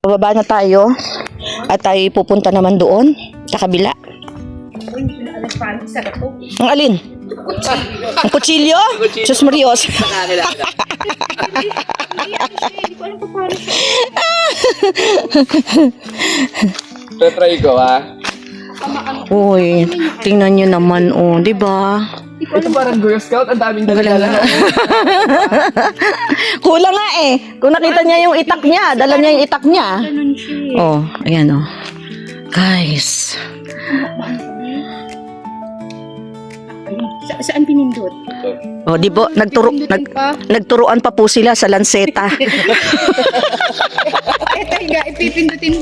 Pababa na tayo. At tayo pupunta naman doon. Sa kabila. Ang alin? Ang kutsilyo? Diyos Marios. Try ko ha. Uy, tingnan nyo naman, oh, di ba? Ito parang Girl Scout, ang daming dala. Kulang nga eh. Kung nakita niya yung itak niya, dala niya yung itak niya. Oh, ayan oh. Guys. Saan pinindot? Oh, di ba? Nagturuan pa po sila sa lanseta. Ipipindutin.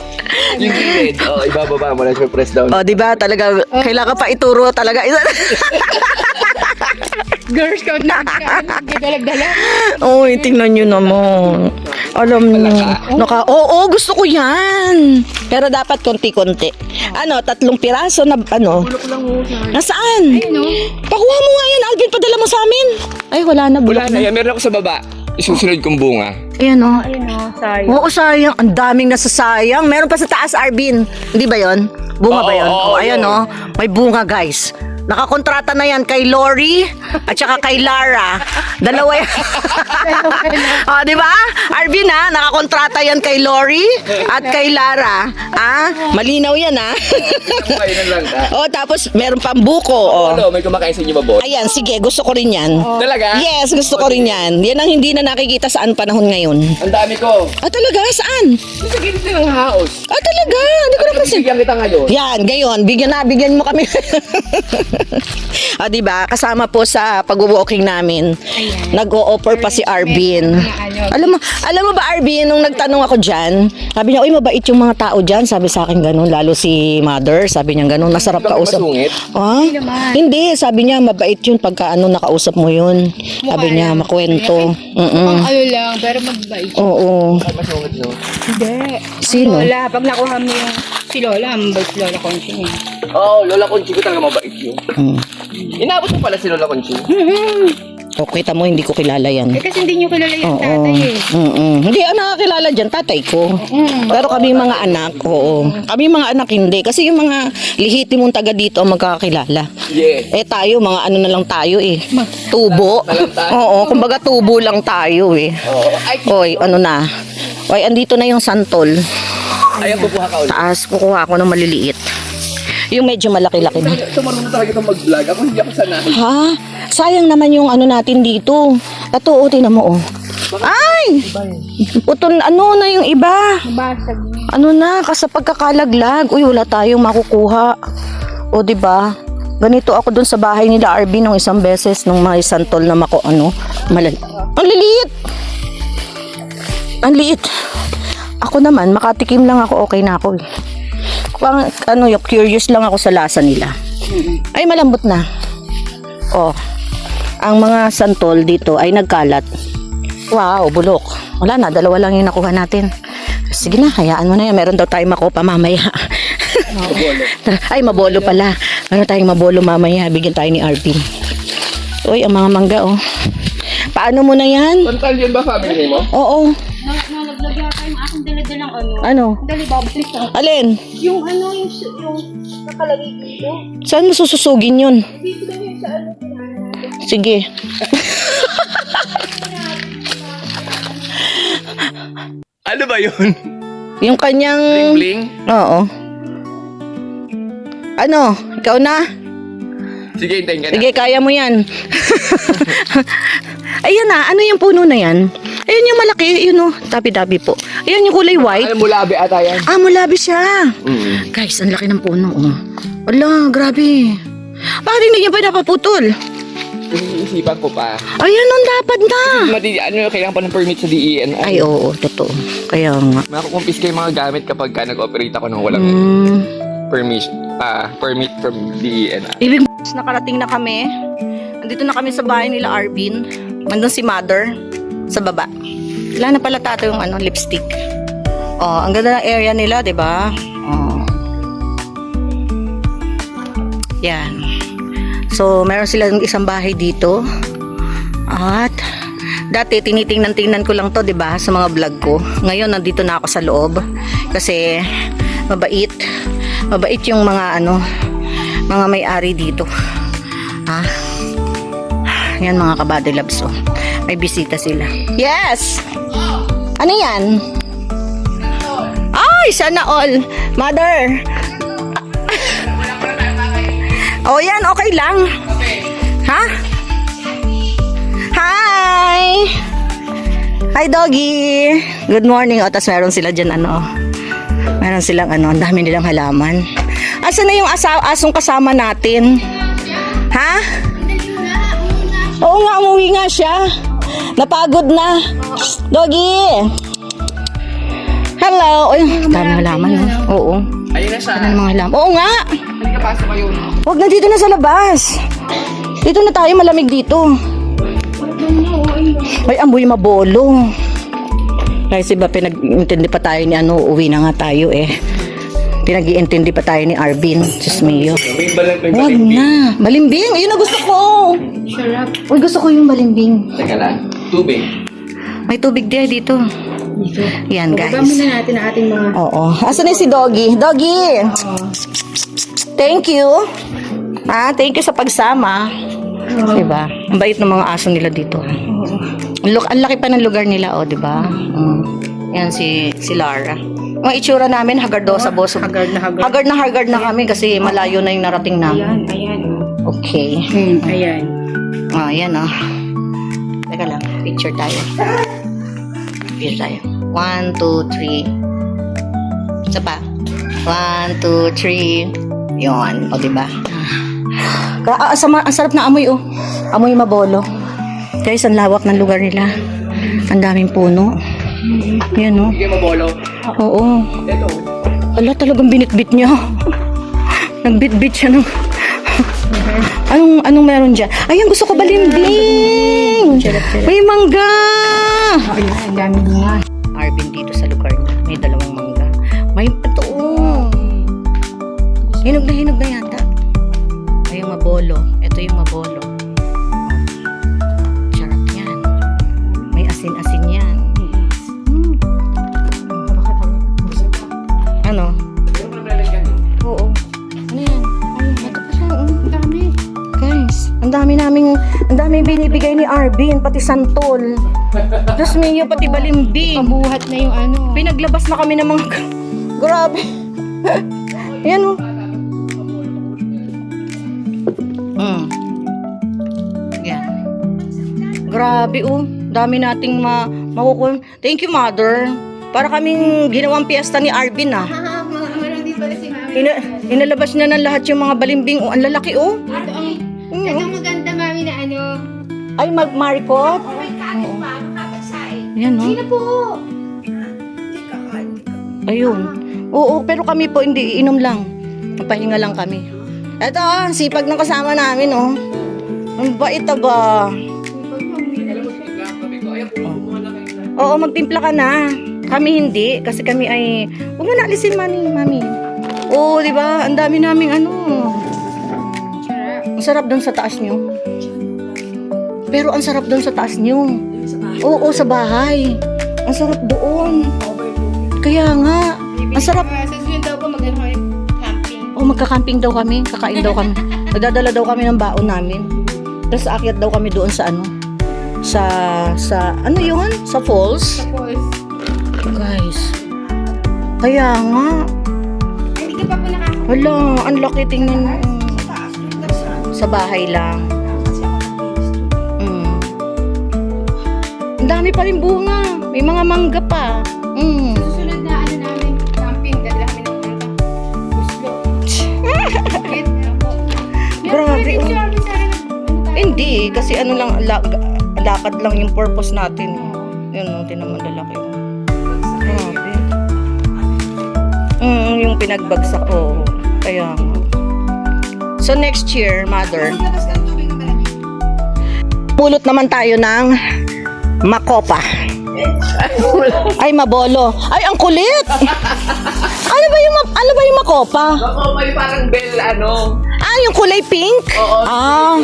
Yung gilid, ibababa mo lang, press down. Oh, di ba? Talaga, kailangan pa ituro talaga. Girl Scout na. Dalag-dalag. Uy, tingnan nyo naman. Alam nyo. Oo, gusto ko yan. Pero dapat konti-konti. 3 piraso na, Bulok lang mo. Nasaan? Ayun o. Pakuha mo nga yan, Alvin. Padala mo sa amin. Ay, wala na. Wala Bulok na yan, meron ako sa baba. Isusunod kong bunga. Ayan o. Ayun o, sayang. Oo, sayang. Ang daming nasasayang. Meron pa sa taas, Arvin. Hindi ba yon? Bunga ba yon? Oo, Ayan yun. o. May bunga, guys. Nakakontrata na yan kay Lori at saka kay Lara. Dalawa yan. Oh, di ba? Arvin ha, nakakontrata yan kay Lori at kay Lara. Malinaw yan ha. Kainan lang ka. Oh, tapos meron pang buko. Oh. May kumakain sa inyo ba, boss? Ayan, sige, gusto ko rin yan. Talaga? Yes, gusto ko rin yan. Yan ang hindi na nakikita saan panahon ngayon. Ang dami ko. Talaga? Saan? Sa gilid ng house. Talaga? Hindi ko napansin. Bigyan kita ngayon. Yan, gayon. Bigyan mo kami. Diba? Kasama po sa pag-walking namin. Nag-o-offer pa si Arvin. Alam mo ba, Arvin, nung nagtanong ako dyan, sabi niya, uy, mabait yung mga tao dyan. Sabi sa akin ganun, lalo si mother. Sabi niya ganun, masarap Bakit kausap. masungit? Hindi, sabi niya, mabait yun pagka nakausap mo yun. Sabi niya, makwento. Pang lang, pero magbait. Oo. Masungit, no? Hindi. Sino? Lola, pag nakuha mo yung si Lola, mabait si Lola Conching. Oo, Lola Conchi ko talaga mabait yun. Inabot mo pala si Lola Conchi. O, kita mo, hindi ko kilala yan. Kasi hindi nyo kilala yung tatay eh. Hindi nakakilala dyan, tatay ko. Pero kami mga anak, oo. Kami mga anak hindi. Kasi yung mga lihiti mong taga dito ang magkakakilala. Yeah. Tayo, mga ano na lang tayo eh. Tubo. Oo, kumbaga tubo lang tayo eh. Oo. Ay, Oy, ano na. Oy, andito na yung santol. ayan, bubuha ka ulit. Taas, kukuha ako ng maliliit. Yung medyo malaki-laki na. Ito marunong talaga itong mag-vlog. Ako hindi ako sanay. Ha? Sayang naman yung natin dito. Ito, tingnan mo, oh. Ay! Utol, na yung iba? Basag. Kasi pagkakalaglag. Uy, wala tayong makukuha. O, diba? Ganito ako dun sa bahay nila, Arvin, nung isang beses, nung may santol na ang liliit! Ang liit. Ako naman, makatikim lang ako, okay na ako. Yung curious lang ako sa lasa nila. Ay, malambot na. Oh, ang mga santol dito ay nagkalat. Wow, bulok. Wala na, 2 lang yung nakuha natin. Sige na, hayaan mo na yan. Meron daw tayong makupa mamaya. Ay, mabolo pala. Meron tayong mabolo mamaya. Bigyan tayo ni Arvin. Uy, ang mga mangga, oh. Paano mo na yan? Pantal yun ba family mo? Oo. Nalaglag yata yung aking daladalang Ano? Dali, babalik ako. Alin? Yung nakalagay dito. Saan mo sususugin yun? Dito lang yung sa Sige. Ano ba yun? Yung kanyang... Bling? Oo. Ikaw na? Sige, hintayin ka na. Sige, kaya mo yan. Ayan na, ano yung puno na yan? Ayun yung malaki, yun o, tabi-tabi po. Ayun yung kulay white. Ay, mulabi ata yan. Mulabi siya. Guys, ang laki ng puno, oh. Wala, grabe. Bakit hindi niya pa napaputol? Iniisipan ko pa. Ayun, dapat na. Kailangan pa ng permit sa DEN. Ay, oo, totoo. Kaya nga. Makukumpis kayo mga gamit kapag nag-operate ako ng walang permit from DEN. Ibig nakarating na kami. Andito na kami sa bahay nila Arvin. Nandun si mother sa baba. Wala na pala tato yung lipstick. Oh, ang ganda ng area nila, 'di ba? Oh. Yan. So, meron silang isang bahay dito. At Dati tinitingnan-tingnan ko lang to, 'di ba, sa mga vlog ko. Ngayon nandito na ako sa loob kasi mabait. Mabait yung mga mga may-ari dito. Ha? Yan mga kabady loves, oh. May bisita sila. Yes! Ano yan? Ay, sana all. Mother. Oh, yan. Okay lang. Ha? Hi! Hi, doggy. Good morning. O, tas meron sila dyan, meron silang, ang dami nilang halaman. Asan na yung asong kasama natin? Ha? Oo nga, umuwi nga siya. Napagod na. Doggy! Hello! Uy, dami halaman. Oo. Ayun na siya. Dami mga halaman. Oo nga! Halika, pasok kayo. Huwag na, dito na sa labas. Dito na tayo, malamig dito. Ay, amoy mabolo. Kasi ba pinag-intindi pa tayo ni uwi na nga tayo eh. Pinag-iintindi pa tayo ni Arvin. Diyos mio. May balat, may Huwag balimbing. na. Balimbing, ayun na gusto ko. Sarap. Uy, gusto ko yung balimbing. Teka lang. Tubig. May tubig din dito. Yan, Baba guys. muna natin ang ating mga... Oo. Asan na si Doggy? Doggy! Thank you. Thank you sa pagsama. Diba? Ang bait ng mga aso nila dito. Ang laki pa ng lugar nila, diba? Yan si Lara. Ang itsura namin, hagardosa, boso. Haggard na haggard. Haggard na kami kasi malayo na yung narating namin. Ayan. Okay. Ayan. Yan Teka lang, picture tayo. Picture tayo. 1, 2, 3. Isa pa. 1, 2, 3. Yun. O, diba? Ang sarap na amoy, Amoy mabolo. Guys, ang lawak ng lugar nila. Ang daming puno. Yan, Sige, mabolo. Oo. Ito. Wala, talagang binitbit niya. Nagbitbit siya ng... Anong meron dyan? Ayun, gusto ko balimbing! May mangga! Ayan, ang dami bunga. Arvin dito sa lugar niya. May dalawang mangga. May ito. Hinog na yata. Ay, yung mabolo. Ito yung mabolo. Sarap yan. May asin-asin yan. Ano? Oo. Ano yan? Ito pa siya. Ang dami. Guys, ang dami binibigay ni Arvin, pati santol. Diyos mio, pati balimbing. Pabuhat na yung Pinaglabas na kami ng mga... Grabe. Yan Yan. Grabe dami nating makukuha. Thank you, Mother. Para kaming ginawang piyesta ni Arvin Marami pala si Mami. Inalabas na ng lahat yung mga balimbing. Ang lalaki Ito ang maganda, Mami, na Ay, magmarikot. Yan Sino po? Ayun. Oo, pero kami po hindi iinom lang. Pahinga lang kami. Eto, sipag ng kasama namin, Ang bait ba? Oo, magtimpla ka na. Kami hindi, kasi kami ay... Huwag mo na alisin, mami. Oo, di ba? Ang dami naming Ang sarap doon sa taas nyo. Pero ang sarap doon sa taas nyo. Oo, sa bahay. Ang sarap doon. Kaya nga. Ang sarap. Sa susunod daw po camping. Magka-camping daw kami. Kakain daw kami. Magdadala daw kami ng baon namin. Tapos aakyat daw kami doon sa ano yun? Sa falls? Tapos, Guys. Kaya nga. hindi ka pa po nakakapagod. Wala, ang laki tingnan mo. Sa bahay lang. Ang dami pa rin bunga. May mga mangga pa. Susunod na namin, camping, dala kami ng Buslo. Grabe. Hindi, kasi lakad lang yung purpose natin. Yun, tinan mo lalaki. Grabe. Yung pinagbagsak. Kaya nga. So next year, Mother, pulot naman tayo ng makopa. Ay, mabolo. Ay, ang kulit. Ano ba yung makopa? May parang bell, Yung kulay pink? Oo.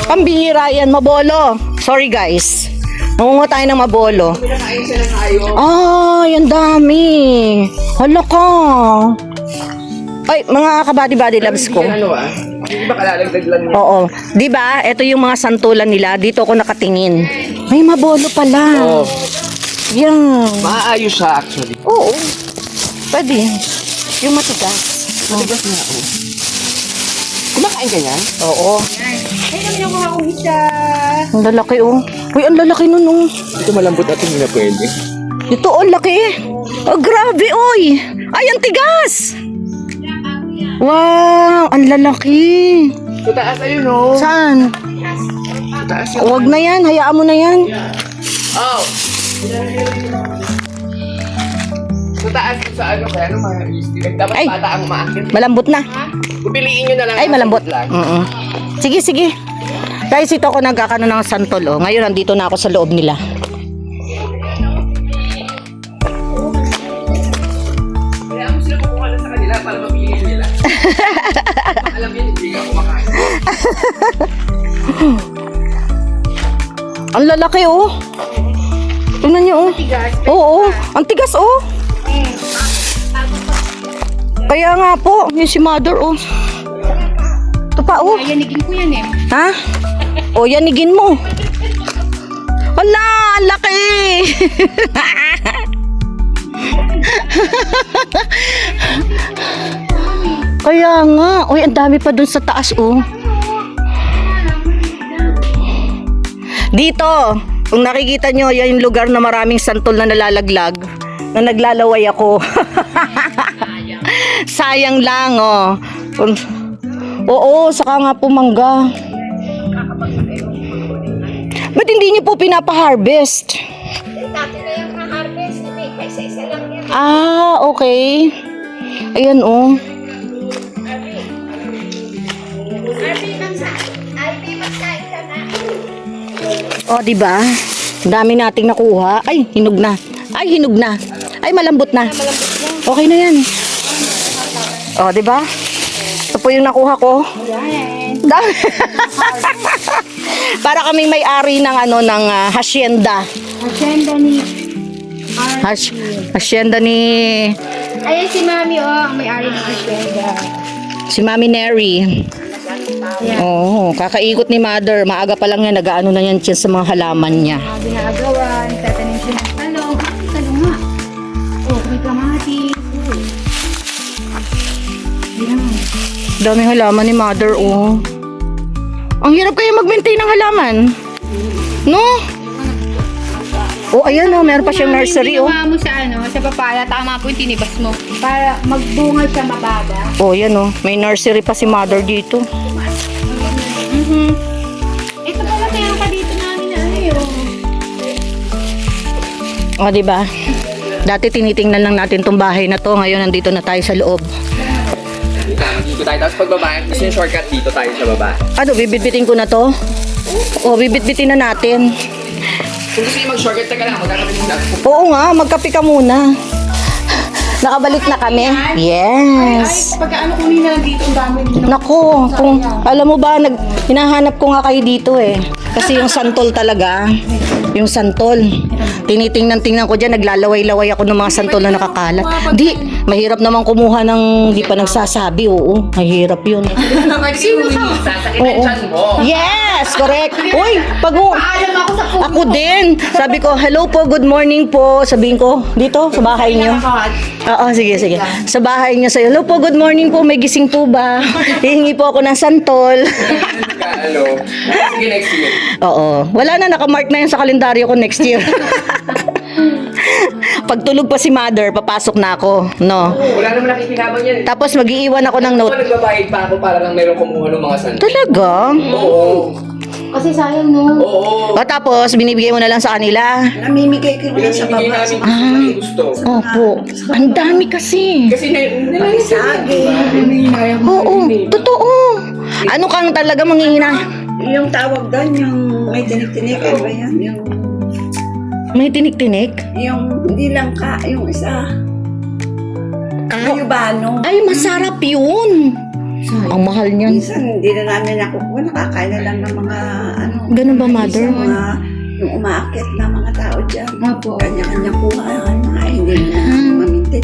Pambihira yan, mabolo. Sorry guys. Mangunga tayo ng mabolo. Pinakain siya ng hayop. Ay, ang dami. Hala ka. Ay, mga kabady-body loves ko. Ano Hindi ba kalalagdag lang niya? Oo. Di ba? Ito yung mga santulan nila. Dito ako nakatingin. May mabolo pala. Oo. Yan. Maayos siya actually. Oo. Pwede. Yung matigas. Matigas na ako. Kumakain ka yan? Oo. Ay, naman ako ako isa. Ang lalaki oh. Uy, ang lalaki nun oh. Ito malambot at hindi na pwede. Ito oh, laki. Oh, grabe oy. Ay, ang tigas. Wow, ang lalaki. Sa taas ayun oh. Saan? Sa taas yun. Huwag na yan. Hayaan mo na yan. Oh! Sa taas yung sa ano kaya mga istilag. Dapat Ay. bata ang umaakit. Malambot na. Pupiliin nyo na lang. Ay, malambot. Lang. Sige, sige. Guys, ito ako nagkakano ng santol oh. Ngayon, nandito na ako sa loob nila. Kaya mo sila kukuha na sa kanila para mapiliin nila. Alam yun, hindi ka kumakain. Ang lalaki oh. Tingnan niyo oh. Oo, ang tigas oh. Kaya nga po, yung si mother oh. Ito pa oh. Ayanigin ko yan eh. Ha? O, yanigin mo. Hala, ang laki. Kaya nga. Uy, ang dami pa dun sa taas, oh. Dito, kung nakikita nyo, yan yung lugar na maraming santol na nalalaglag, na naglalaway ako. Sayang lang, oh. Oo, saka nga po mangga. Ba't hindi niyo po pinapa-harvest? Dati na yung harvest ni isa-isa lang yan. Ah, okay. Ayan, oh. Albi, magkain ka na. Oh, di ba? Dami nating nakuha. Ay, hinog na. Ay, hinog na. Ay, malambot na. Okay na yan. Oh, di ba? Ito po yung nakuha ko. Dami. Para kaming may-ari ng ano ng hacienda. Agenda ni... Hacienda ni Ayan si Mami, oh. Ang may-ari ng agenda. si Mami Neri. Oo, kakaikot ni Mother. Maaga pa lang yan, nag-ano na yan sa mga halaman niya. Ginagawa, tatanim siya ng talong. Talong nga. Oh, may kamatis. Yan. Daming halaman ni Mother, oh. Ang hirap kaya mag-maintain ng halaman. No? Oh, ayan, oh. Meron pa siyang nursery, oh. Ginawa mo sa ano, sa papaya, tama po yung tinibas mo. Para magbunga siya mababa. Oh, yan, oh. May nursery pa si Mother dito. Ito pala meron ka dito namin na ano yun. Oh, di ba? Dati tinitingnan lang natin tong bahay na to. Ngayon, nandito na tayo sa loob. Dito tayo. Tapos pagbaba, gusto yung shortcut dito tayo sa baba. Ano, bibitbitin ko na to? Oh, bibitbitin na natin. Kung gusto nyo mag-shortcut, teka lang. Magkakapit muna. Oo nga, magkape ka muna. Nakabalik na kami. Yes. Pagka ano kunin na lang dito, ang dami nyo. Naku, kung alam mo ba, hinahanap ko nga kayo dito eh. Kasi yung santol talaga, yung santol. Tinitingnan ko dyan, naglalaway-laway ako ng mga santol na nakakalat. Di, mahirap naman kumuha ng di pa nagsasabi, oo. Mahirap yun. Sino ka? Sasakit ang Oo. chan mo. Yes, correct. Uy, pag Alam ako sa ako din. Sabi ko, hello po, good morning po. Sabihin ko, dito, sa bahay niyo. Oo, sige, sige. Sa bahay niyo sa'yo, hello po, good morning po. May gising po ba? Hihingi po ako ng santol. Ano? Sige, next year. Oo. Wala na, nakamark na yan sa kalendaryo ko next year. Pag tulog pa si Mother, papasok na ako. No? Wala naman nakikinabang yan. Tapos mag-iiwan ako ng Ako note. nagbabayad pa ako para lang mayroong kumuha ng mga sandal. Talaga? Oo. Kasi sayang no. Oo. O tapos, binibigay mo na lang sa kanila. Namimigay ko rin sa Pinamimigay baba. namin kung gusto. Opo. Ang dami kasi. Kasi Saging. Oo, totoo. Ano kang talaga manghihina? Yung tawag doon, yung may tinik-tinik. Ano ba yan? May tinik-tinik? Yung hindi lang ka, yung isa. Ayubano. Ay, masarap yun. Ang mahal niyan. Minsan hindi na namin nakukuha. Nakakain na lang ng mga ano. Ganun ba, Mother? Yung mga, yung umaakyat na mga tao dyan. Opo. Kanya-kanya kuha ang mga hindi na mamintin.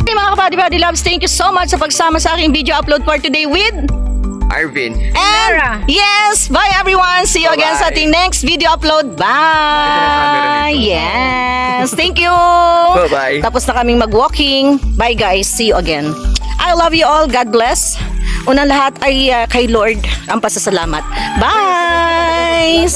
Hey mga kapadi-padi loves, thank you so much sa pagsama sa aking video upload for today with Arvin. and yes, bye everyone. See you again sa Bye-bye. ating next video upload. Bye. Yes, thank you. Bye-bye. Tapos na kaming mag-walking. Bye guys, see you again. I love you all. God bless. Unang lahat ay kay Lord ang pasasalamat. Bye.